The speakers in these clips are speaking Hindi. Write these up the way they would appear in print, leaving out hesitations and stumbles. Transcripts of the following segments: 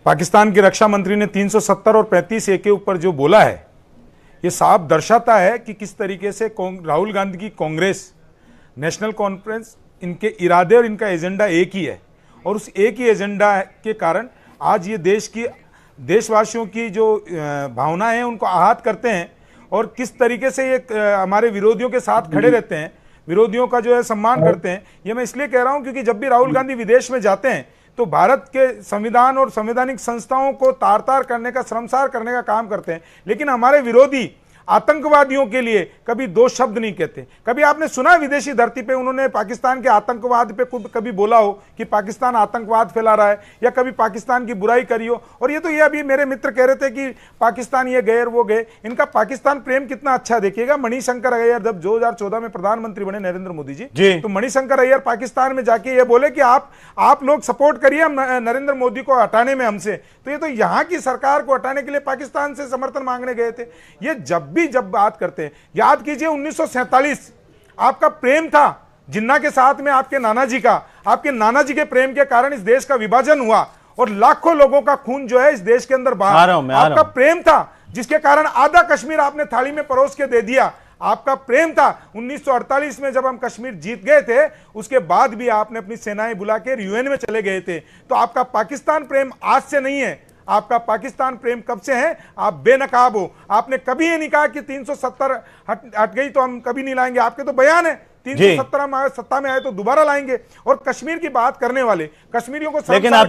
पाकिस्तान के रक्षा मंत्री ने 370 और 35A के ऊपर जो बोला है, ये साफ दर्शाता है कि किस तरीके से राहुल गांधी की कांग्रेस, नेशनल कॉन्फ्रेंस, इनके इरादे और इनका एजेंडा एक ही है। और उस एक ही एजेंडा के कारण आज ये देशवासियों की जो भावनाएं हैं उनको आहत करते हैं और किस तरीके से ये हमारे विरोधियों के साथ खड़े रहते हैं, विरोधियों का जो है सम्मान करते हैं। ये मैं इसलिए कह रहा हूं क्योंकि जब भी राहुल गांधी विदेश में जाते हैं तो भारत के संविधान और संवैधानिक संस्थाओं को तार तार करने का, शर्मसार करने का काम करते हैं। लेकिन हमारे विरोधी आतंकवादियों के लिए कभी दो शब्द नहीं कहते। कभी आपने सुना विदेशी धरती पे उन्होंने पाकिस्तान के आतंकवाद पे कभी बोला हो कि पाकिस्तान आतंकवाद फैला रहा है या कभी पाकिस्तान की बुराई करी हो? और ये तो ये अभी मेरे मित्र कह रहे थे कि पाकिस्तान ये गए और वो गए। इनका पाकिस्तान प्रेम कितना अच्छा देखिएगा। मणिशंकर अय्यर जब 2014 में प्रधानमंत्री बने नरेंद्र मोदी जी, तो मणिशंकर अय्यर पाकिस्तान में जाके ये बोले कि आप लोग सपोर्ट करिए नरेंद्र मोदी को हटाने में हमसे। तो ये तो यहाँ की सरकार को हटाने के लिए पाकिस्तान से समर्थन मांगने गए थे। ये जब बात करते हैं, याद कीजिए 1947 आपका प्रेम था जिन्ना के साथ में, आपके नाना जी का। आपके नाना जी के प्रेम के कारण इस देश का विभाजन हुआ और लाखों लोगों का खून जो है इस देश के अंदर बहा। आपका प्रेम था जिसके कारण आधा कश्मीर आपने थाली में परोस के दे दिया। आपका प्रेम था 1948 में जब हम कश्मीर जीत गए थे, उसके बाद भी आपने अपनी सेनाएं बुला के यूएन में चले गए थे। तो आपका पाकिस्तान प्रेम आज से नहीं है, आपका पाकिस्तान प्रेम कब से है? आप बेनकाब हो। आपने कभी ये नहीं कहा कि 370 हट गई तो हम कभी नहीं लाएंगे। आपके तो बयान है 317 सत्ता में आए तो दोबारा लाएंगे। और कश्मीर की बात करने वाले कश्मीरियों को, लेकिन अब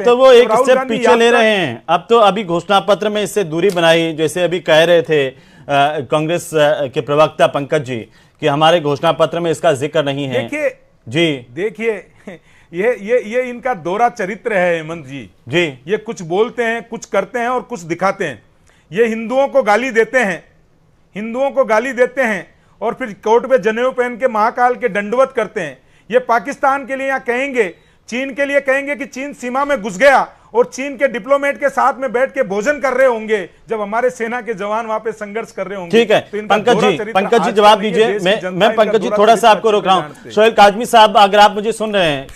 तो वो एक स्टेप पीछे ले रहे हैं। अब तो अभी घोषणा पत्र में इससे दूरी बनाई, जैसे अभी कह रहे थे कांग्रेस के प्रवक्ता पंकज जी कि हमारे घोषणा पत्र में इसका जिक्र नहीं है। देखिए ये इनका दोहरा चरित्र है हेमंत जी। ये कुछ बोलते हैं, कुछ करते हैं और कुछ दिखाते हैं। ये हिंदुओं को गाली देते हैं और फिर कोर्ट पे जनेऊ पहन के महाकाल के दंडवत करते हैं। ये पाकिस्तान के लिए यहाँ कहेंगे, चीन के लिए कहेंगे कि चीन सीमा में घुस गया और चीन के डिप्लोमेट के साथ में बैठ के भोजन कर रहे होंगे जब हमारे सेना के जवान वहां पे संघर्ष कर रहे होंगे। ठीक है, तो पंकज जी जवाब दीजिए। मैं पंकज जी थोड़ा सा आपको रोक रहा हूं। सोहेल काजमी साहब, अगर आप मुझे सुन रहे हैं।